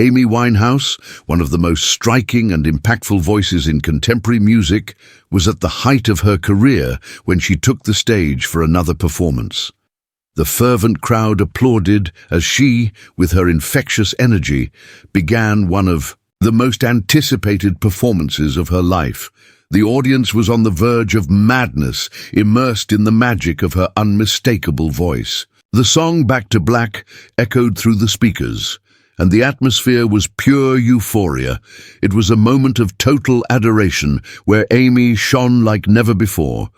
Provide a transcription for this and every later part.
Amy Winehouse, one of the most striking and impactful voices in contemporary music, was at the height of her career when she took the stage for another performance. The fervent crowd applauded as she, with her infectious energy, began one of the most anticipated performances of her life. The audience was on the verge of madness, immersed in the magic of her unmistakable voice. The song Back to Black echoed through the speakers, and the atmosphere was pure euphoria. It was a moment of total adoration where Amy shone like never before.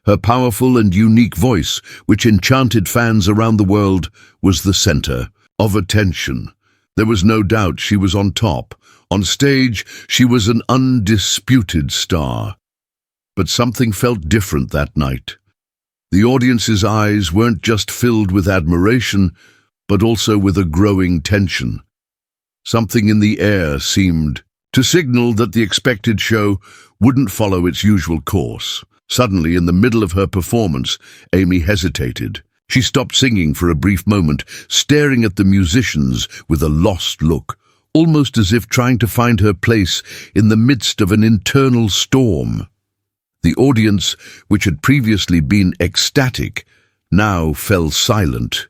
Her powerful and unique voice, which enchanted fans around the world, was the center of attention. There was no doubt she was on top. On stage, she was an undisputed star. But something felt different that night. The audience's eyes weren't just filled with admiration, but also with a growing tension. Something in the air seemed to signal that the expected show wouldn't follow its usual course. Suddenly, in the middle of her performance, Amy hesitated. She stopped singing for a brief moment, staring at the musicians with a lost look, almost as if trying to find her place in the midst of an internal storm. The audience, which had previously been ecstatic, now fell silent.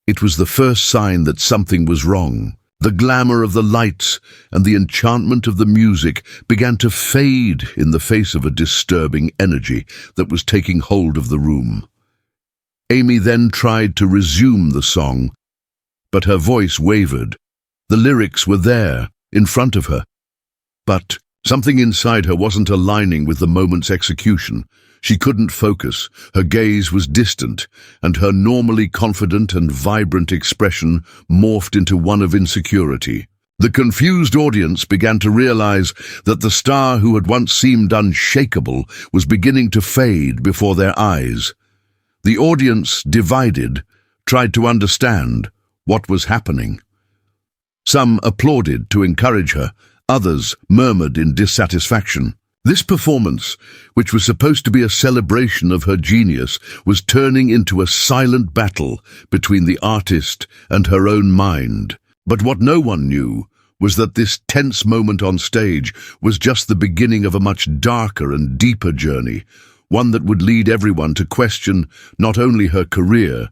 It was the first sign that something was wrong. The glamour of the lights and the enchantment of the music began to fade in the face of a disturbing energy that was taking hold of the room. Amy then tried to resume the song, but her voice wavered. The lyrics were there, in front of her, but something inside her wasn't aligning with the moment's execution. She couldn't focus, her gaze was distant, and her normally confident and vibrant expression morphed into one of insecurity. The confused audience began to realize that the star who had once seemed unshakable was beginning to fade before their eyes. The audience, divided, tried to understand what was happening. Some applauded to encourage her, others murmured in dissatisfaction. This performance, which was supposed to be a celebration of her genius, was turning into a silent battle between the artist and her own mind. But what no one knew was that this tense moment on stage was just the beginning of a much darker and deeper journey, one that would lead everyone to question not only her career,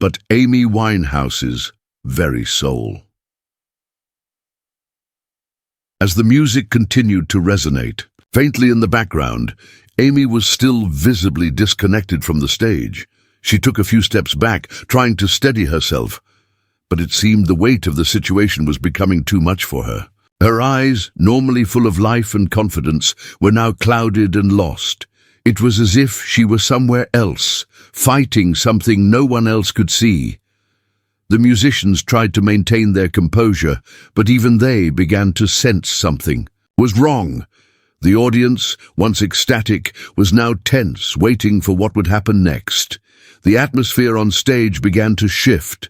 but Amy Winehouse's very soul. As the music continued to resonate, faintly in the background, Amy was still visibly disconnected from the stage. She took a few steps back, trying to steady herself, but it seemed the weight of the situation was becoming too much for her. Her eyes, normally full of life and confidence, were now clouded and lost. It was as if she were somewhere else, fighting something no one else could see. The musicians tried to maintain their composure, but even they began to sense something was wrong. The audience, once ecstatic, was now tense, waiting for what would happen next. The atmosphere on stage began to shift.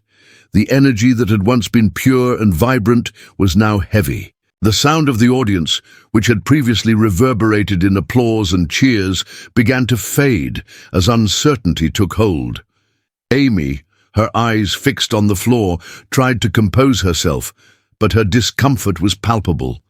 The energy that had once been pure and vibrant was now heavy. The sound of the audience, which had previously reverberated in applause and cheers, began to fade as uncertainty took hold. Amy, her eyes fixed on the floor, tried to compose herself, but her discomfort was palpable.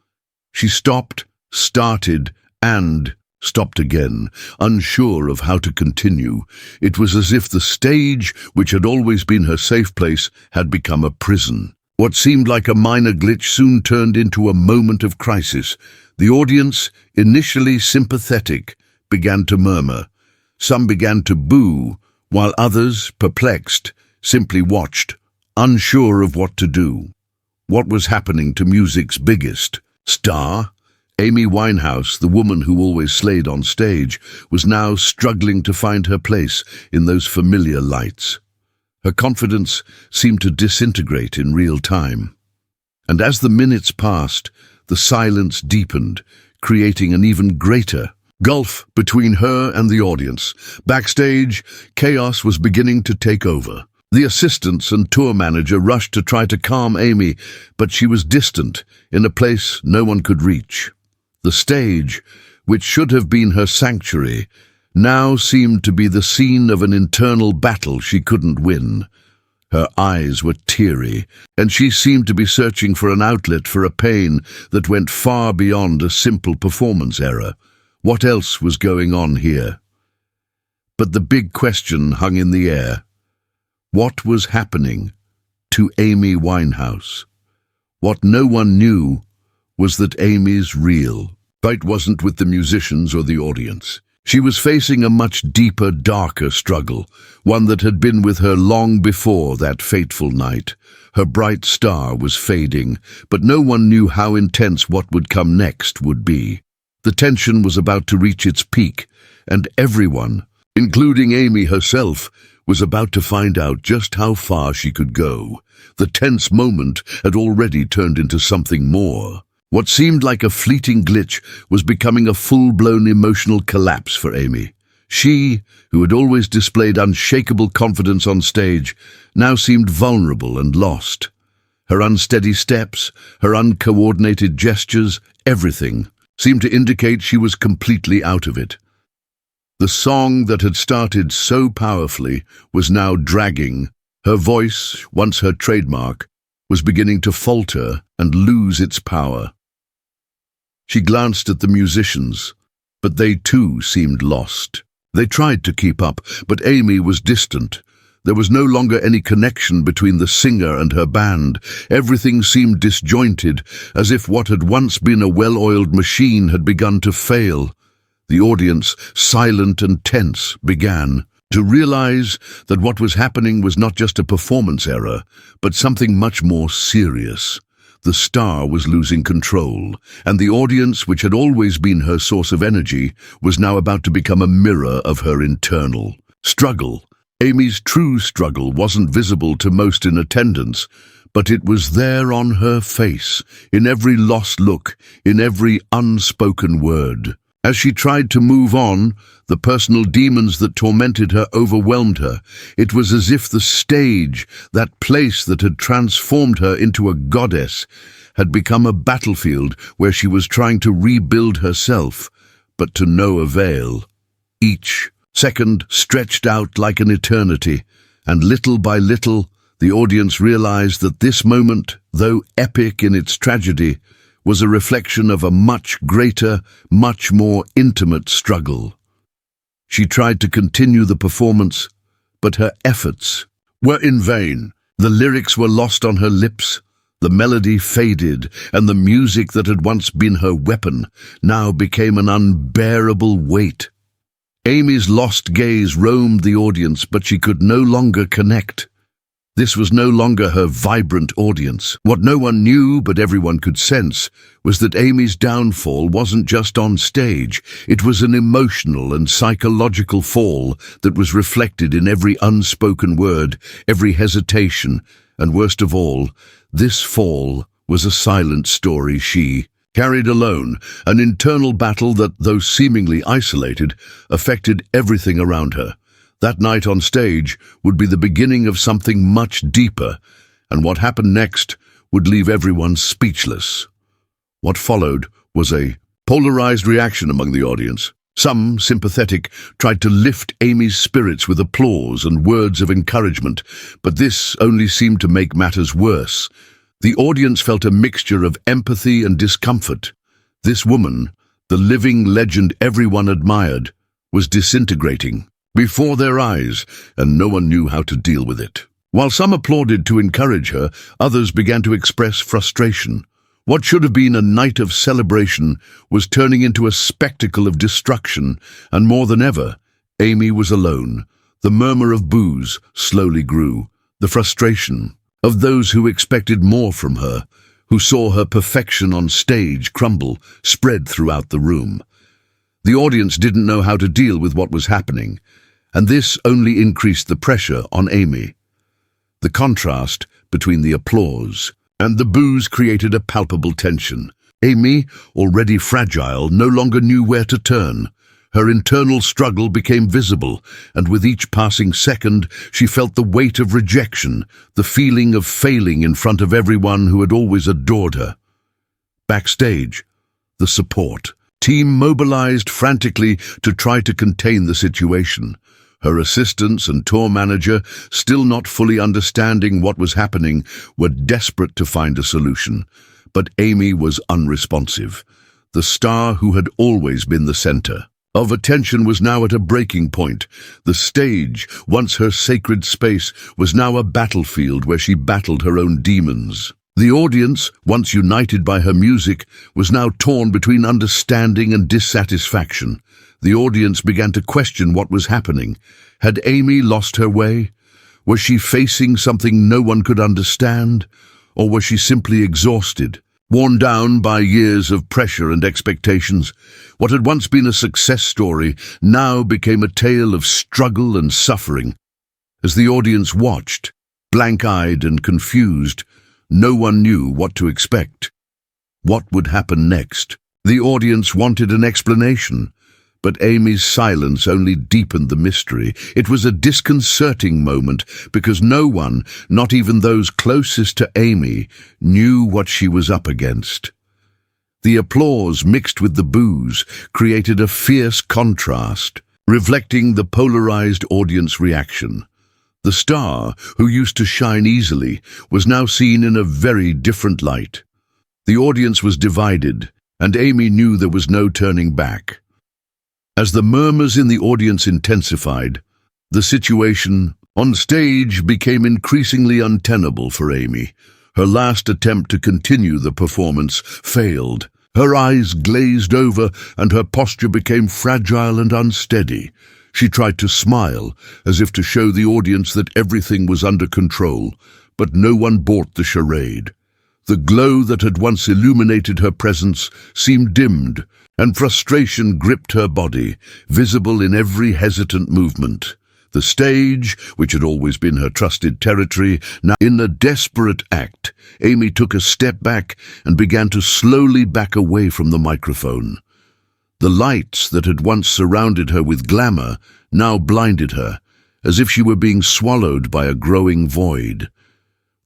She stopped, started, and stopped again, unsure of how to continue. It was as if the stage, which had always been her safe place, had become a prison. What seemed like a minor glitch soon turned into a moment of crisis. The audience, initially sympathetic, began to murmur. Some began to boo, while others, perplexed, simply watched, unsure of what to do. What was happening to music's biggest star? Amy Winehouse, the woman who always slayed on stage, was now struggling to find her place in those familiar lights. Her confidence seemed to disintegrate in real time. And as the minutes passed, the silence deepened, creating an even greater gulf between her and the audience. Backstage, chaos was beginning to take over. The assistants and tour manager rushed to try to calm Amy, but she was distant, in a place no one could reach. The stage, which should have been her sanctuary, now seemed to be the scene of an internal battle she couldn't win. Her eyes were teary, and she seemed to be searching for an outlet for a pain that went far beyond a simple performance error. What else was going on here? But the big question hung in the air. What was happening to Amy Winehouse? What no one knew was that Amy's real fight wasn't with the musicians or the audience. She was facing a much deeper, darker struggle, one that had been with her long before that fateful night. Her bright star was fading, but no one knew how intense what would come next would be. The tension was about to reach its peak, and everyone, including Amy herself, was about to find out just how far she could go. The tense moment had already turned into something more. What seemed like a fleeting glitch was becoming a full-blown emotional collapse for Amy. She, who had always displayed unshakable confidence on stage, now seemed vulnerable and lost. Her unsteady steps, her uncoordinated gestures, everything seemed to indicate she was completely out of it. The song that had started so powerfully was now dragging. Her voice, once her trademark, was beginning to falter and lose its power. She glanced at the musicians, but they too seemed lost. They tried to keep up, but Amy was distant. There was no longer any connection between the singer and her band. Everything seemed disjointed, as if what had once been a well-oiled machine had begun to fail. The audience, silent and tense, began to realize that what was happening was not just a performance error, but something much more serious. The star was losing control, and the audience, which had always been her source of energy, was now about to become a mirror of her internal struggle. Amy's true struggle wasn't visible to most in attendance, but it was there on her face, in every lost look, in every unspoken word. As she tried to move on, the personal demons that tormented her overwhelmed her. It was as if the stage, that place that had transformed her into a goddess, had become a battlefield where she was trying to rebuild herself, but to no avail. Each second stretched out like an eternity, and little by little, the audience realized that this moment, though epic in its tragedy, was a reflection of a much greater, much more intimate struggle. She tried to continue the performance, but her efforts were in vain. The lyrics were lost on her lips, the melody faded, and the music that had once been her weapon now became an unbearable weight. Amy's lost gaze roamed the audience, but she could no longer connect. This was no longer her vibrant audience. What no one knew, but everyone could sense, was that Amy's downfall wasn't just on stage. It was an emotional and psychological fall that was reflected in every unspoken word, every hesitation, and worst of all, this fall was a silent story she carried alone, an internal battle that, though seemingly isolated, affected everything around her. That night on stage would be the beginning of something much deeper, and what happened next would leave everyone speechless. What followed was a polarized reaction among the audience. Some, sympathetic, tried to lift Amy's spirits with applause and words of encouragement, but this only seemed to make matters worse. The audience felt a mixture of empathy and discomfort. This woman, the living legend everyone admired, was disintegrating before their eyes, and no one knew how to deal with it. While some applauded to encourage her, others began to express frustration. What should have been a night of celebration was turning into a spectacle of destruction, and more than ever, Amy was alone. The murmur of boos slowly grew. The frustration of those who expected more from her, who saw her perfection on stage crumble, spread throughout the room. The audience didn't know how to deal with what was happening, and this only increased the pressure on Amy. The contrast between the applause and the boos created a palpable tension. Amy, already fragile, no longer knew where to turn. Her internal struggle became visible, and with each passing second, she felt the weight of rejection, the feeling of failing in front of everyone who had always adored her. Backstage, the support team mobilized frantically to try to contain the situation. Her assistants and tour manager, still not fully understanding what was happening, were desperate to find a solution. But Amy was unresponsive. The star who had always been the center of attention was now at a breaking point. The stage, once her sacred space, was now a battlefield where she battled her own demons. The audience, once united by her music, was now torn between understanding and dissatisfaction. The audience began to question what was happening. Had Amy lost her way? Was she facing something no one could understand? Or was she simply exhausted, worn down by years of pressure and expectations? What had once been a success story now became a tale of struggle and suffering. As the audience watched, blank-eyed and confused, no one knew what to expect. What would happen next? The audience wanted an explanation, but Amy's silence only deepened the mystery. It was a disconcerting moment because no one, not even those closest to Amy, knew what she was up against. The applause mixed with the boos created a fierce contrast, reflecting the polarized audience reaction. The star, who used to shine easily, was now seen in a very different light. The audience was divided, and Amy knew there was no turning back. As the murmurs in the audience intensified, the situation on stage became increasingly untenable for Amy. Her last attempt to continue the performance failed. Her eyes glazed over and her posture became fragile and unsteady. She tried to smile, as if to show the audience that everything was under control, but no one bought the charade. The glow that had once illuminated her presence seemed dimmed, and frustration gripped her body, visible in every hesitant movement. The stage, which had always been her trusted territory, now in a desperate act, Amy took a step back and began to slowly back away from the microphone. The lights that had once surrounded her with glamour now blinded her, as if she were being swallowed by a growing void.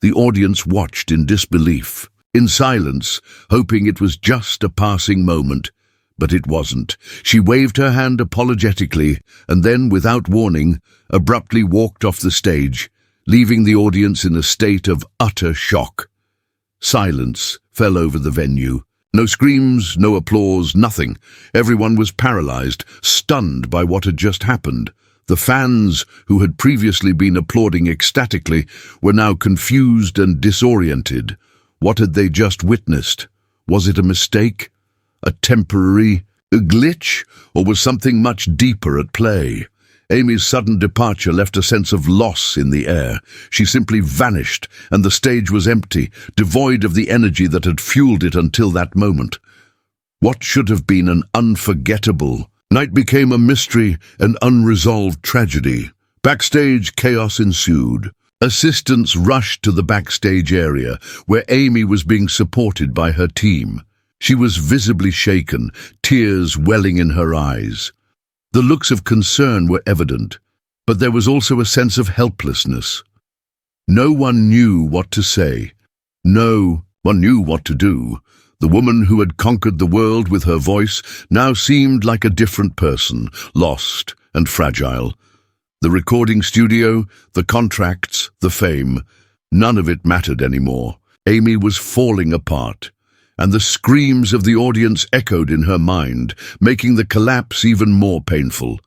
The audience watched in disbelief, in silence, hoping it was just a passing moment. But it wasn't. She waved her hand apologetically and then, without warning, abruptly walked off the stage, leaving the audience in a state of utter shock. Silence fell over the venue. No screams, no applause, nothing. Everyone was paralyzed, stunned by what had just happened. The fans, who had previously been applauding ecstatically, were now confused and disoriented. What had they just witnessed? Was it a mistake? A temporary glitch, or was something much deeper at play? Amy's sudden departure left a sense of loss in the air. She simply vanished, and the stage was empty, devoid of the energy that had fueled it until that moment. What should have been an unforgettable night became a mystery, an unresolved tragedy. Backstage, chaos ensued. Assistants rushed to the backstage area, where Amy was being supported by her team. She was visibly shaken, tears welling in her eyes. The looks of concern were evident, but there was also a sense of helplessness. No one knew what to say. No one knew what to do. The woman who had conquered the world with her voice now seemed like a different person, lost and fragile. The recording studio, the contracts, the fame, none of it mattered anymore. Amy was falling apart, and the screams of the audience echoed in her mind, making the collapse even more painful.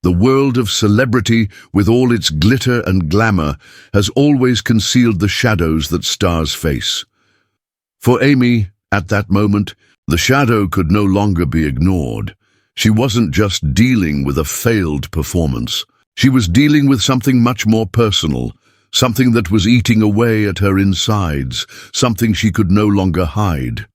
The world of celebrity, with all its glitter and glamour, has always concealed the shadows that stars face. For Amy, at that moment, the shadow could no longer be ignored. She wasn't just dealing with a failed performance. She was dealing with something much more personal, something that was eating away at her insides, something she could no longer hide.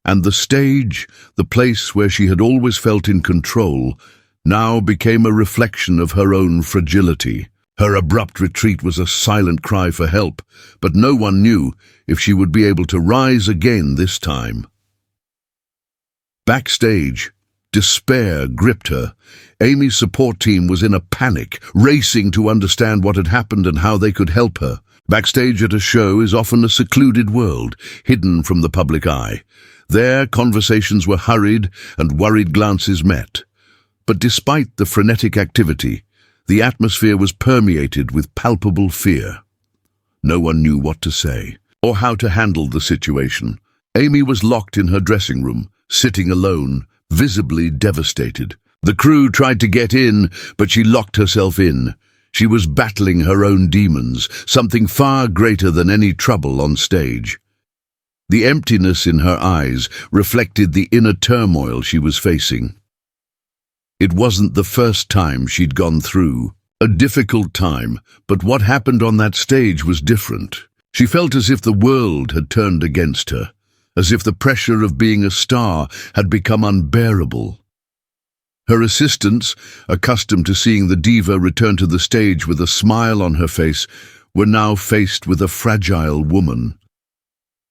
And the stage, the place where she had always felt in control, now became a reflection of her own fragility. Her abrupt retreat was a silent cry for help, but no one knew if she would be able to rise again this time. Backstage, despair gripped her. Amy's support team was in a panic, racing to understand what had happened and how they could help her. Backstage at a show is often a secluded world, hidden from the public eye. There, conversations were hurried and worried glances met. But despite the frenetic activity, The atmosphere was permeated with palpable fear. No one knew what to say or how to handle the situation. Amy was locked in her dressing room, sitting alone, visibly devastated. The crew tried to get in, but she locked herself in. She was battling her own demons, something far greater than any trouble on stage. The emptiness in her eyes reflected the inner turmoil she was facing. It wasn't the first time she'd gone through a difficult time, but what happened on that stage was different. She felt as if the world had turned against her, as if the pressure of being a star had become unbearable. Her assistants, accustomed to seeing the diva return to the stage with a smile on her face, were now faced with a fragile woman.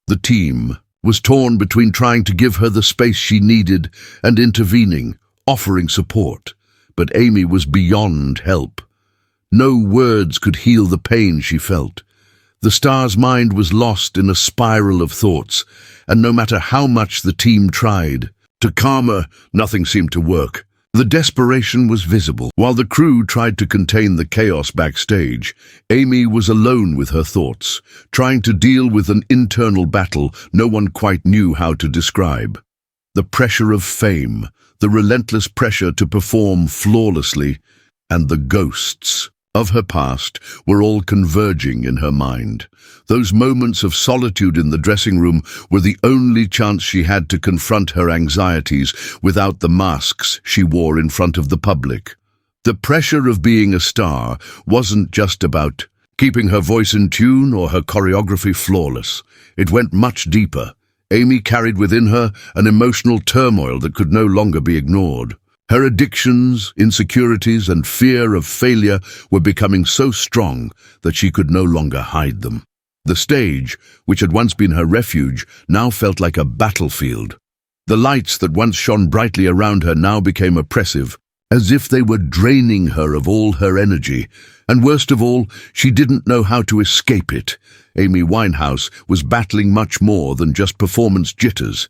The team was torn between trying to give her the space she needed and intervening, offering support. But Amy was beyond help. No words could heal the pain she felt. The star's mind was lost in a spiral of thoughts, and no matter how much the team tried to calm her, nothing seemed to work. The desperation was visible. While the crew tried to contain the chaos backstage, Amy was alone with her thoughts, trying to deal with an internal battle no one quite knew how to describe. The pressure of fame, the relentless pressure to perform flawlessly, and the ghosts of her past were all converging in her mind. Those moments of solitude in the dressing room were the only chance she had to confront her anxieties without the masks she wore in front of the public. The pressure of being a star wasn't just about keeping her voice in tune or her choreography flawless. It went much deeper. Amy carried within her an emotional turmoil that could no longer be ignored. Her addictions, insecurities, and fear of failure were becoming so strong that she could no longer hide them. The stage, which had once been her refuge, now felt like a battlefield. The lights that once shone brightly around her now became oppressive, as if they were draining her of all her energy. And worst of all, she didn't know how to escape it. Amy Winehouse was battling much more than just performance jitters.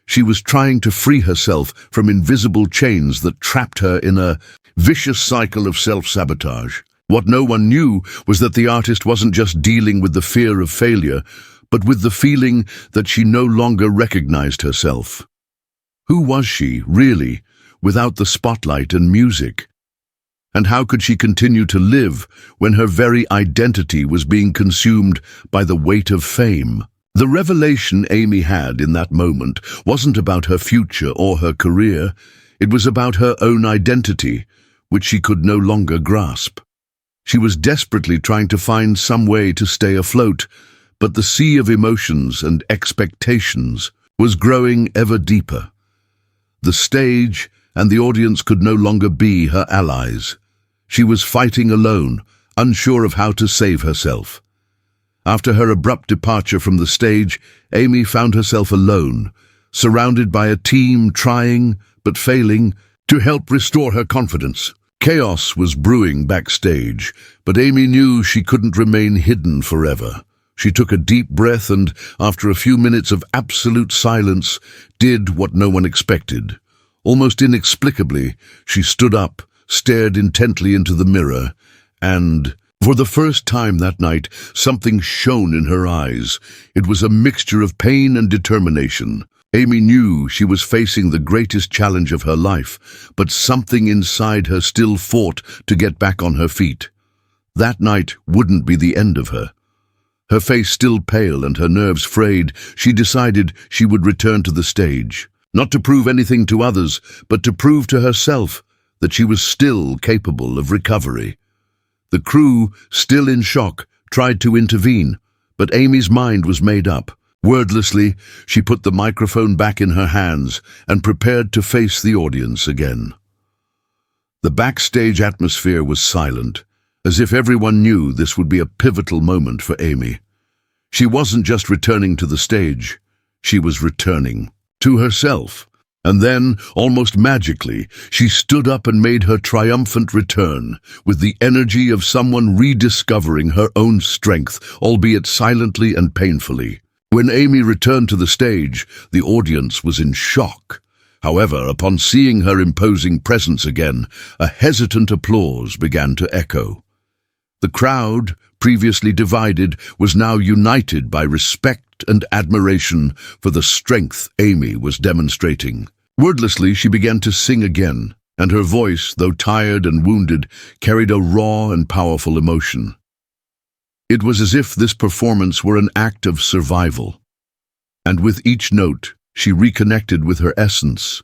She was trying to free herself from invisible chains that trapped her in a vicious cycle of self-sabotage. What no one knew was that the artist wasn't just dealing with the fear of failure, but with the feeling that she no longer recognized herself. Who was she, really, without the spotlight and music? And how could she continue to live when her very identity was being consumed by the weight of fame? The revelation Amy had in that moment wasn't about her future or her career. It was about her own identity, which she could no longer grasp. She was desperately trying to find some way to stay afloat, but the sea of emotions and expectations was growing ever deeper. The stage and the audience could no longer be her allies. She was fighting alone, unsure of how to save herself. After her abrupt departure from the stage, Amy found herself alone, surrounded by a team trying, but failing, to help restore her confidence. Chaos was brewing backstage, but Amy knew she couldn't remain hidden forever. She took a deep breath and, after a few minutes of absolute silence, did what no one expected. Almost inexplicably, she stood up, stared intently into the mirror, and, for the first time that night, something shone in her eyes. It was a mixture of pain and determination. Amy knew she was facing the greatest challenge of her life, but something inside her still fought to get back on her feet. That night wouldn't be the end of her. Her face still pale and her nerves frayed, she decided she would return to the stage. Not to prove anything to others, but to prove to herself that she was still capable of recovery. The crew, still in shock, tried to intervene, but Amy's mind was made up. Wordlessly, she put the microphone back in her hands and prepared to face the audience again. The backstage atmosphere was silent, as if everyone knew this would be a pivotal moment for Amy. She wasn't just returning to the stage, she was returning to herself. And then, almost magically, she stood up and made her triumphant return, with the energy of someone rediscovering her own strength, albeit silently and painfully. When Amy returned to the stage, the audience was in shock. However, upon seeing her imposing presence again, a hesitant applause began to echo. The crowd, previously divided, was now united by respect and admiration for the strength Amy was demonstrating. Wordlessly, she began to sing again, and her voice, though tired and wounded, carried a raw and powerful emotion. It was as if this performance were an act of survival, and with each note, she reconnected with her essence.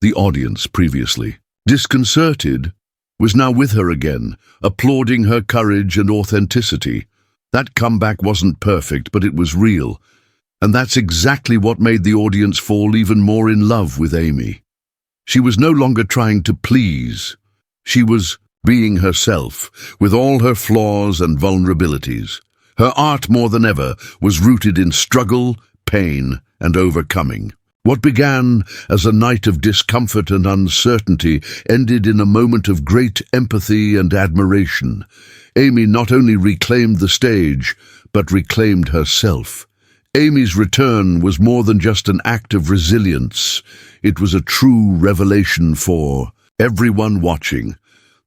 The audience, previously disconcerted, was now with her again, applauding her courage and authenticity. That comeback wasn't perfect, but it was real, and that's exactly what made the audience fall even more in love with Amy. She was no longer trying to please. She was being herself, with all her flaws and vulnerabilities. Her art, more than ever, was rooted in struggle, pain, and overcoming. What began as a night of discomfort and uncertainty ended in a moment of great empathy and admiration. Amy not only reclaimed the stage, but reclaimed herself. Amy's return was more than just an act of resilience. It was a true revelation for everyone watching.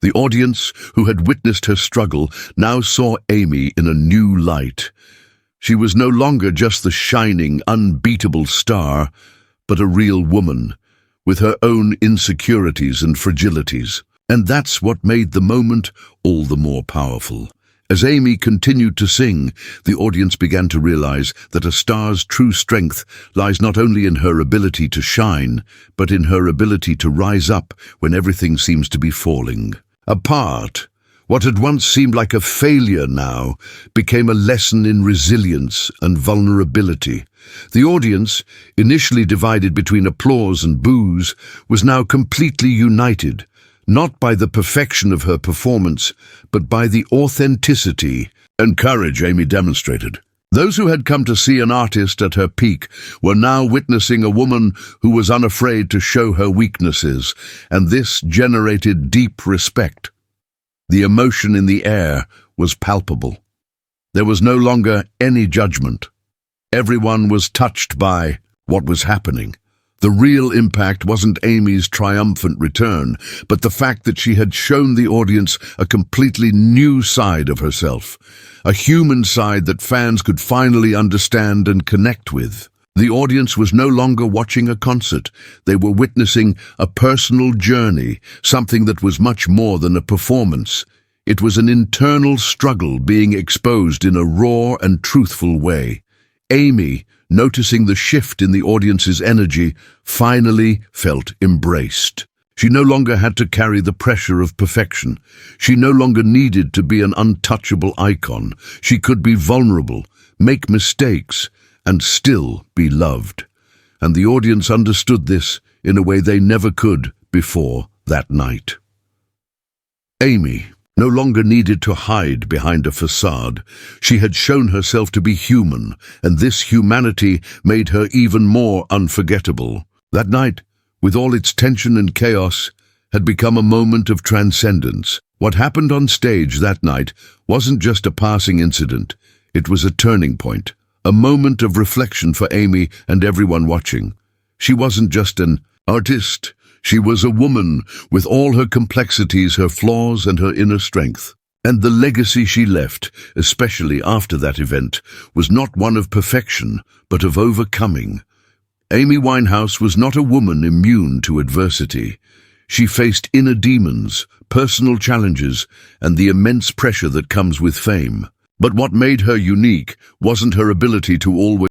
The audience, who had witnessed her struggle, now saw Amy in a new light. She was no longer just the shining, unbeatable star, but a real woman, with her own insecurities and fragilities. And that's what made the moment all the more powerful. As Amy continued to sing, the audience began to realize that a star's true strength lies not only in her ability to shine, but in her ability to rise up when everything seems to be falling apart. What had once seemed like a failure now became a lesson in resilience and vulnerability. The audience, initially divided between applause and boos, was now completely united, not by the perfection of her performance, but by the authenticity and courage Amy demonstrated. Those who had come to see an artist at her peak were now witnessing a woman who was unafraid to show her weaknesses, and this generated deep respect. The emotion in the air was palpable. There was no longer any judgment. Everyone was touched by what was happening. The real impact wasn't Amy's triumphant return, but the fact that she had shown the audience a completely new side of herself, a human side that fans could finally understand and connect with. The audience was no longer watching a concert. They were witnessing a personal journey, something that was much more than a performance. It was an internal struggle being exposed in a raw and truthful way. Amy, noticing the shift in the audience's energy, finally felt embraced. She no longer had to carry the pressure of perfection. She no longer needed to be an untouchable icon. She could be vulnerable, make mistakes, and still be loved. And the audience understood this in a way they never could before that night. Amy no longer needed to hide behind a facade. She had shown herself to be human, and this humanity made her even more unforgettable. That night, with all its tension and chaos, had become a moment of transcendence. What happened on stage that night wasn't just a passing incident. It was a turning point, a moment of reflection for Amy and everyone watching. She wasn't just an artist. She was a woman with all her complexities, her flaws, and her inner strength. And the legacy she left, especially after that event, was not one of perfection, but of overcoming. Amy Winehouse was not a woman immune to adversity. She faced inner demons, personal challenges, and the immense pressure that comes with fame. But what made her unique wasn't her ability to always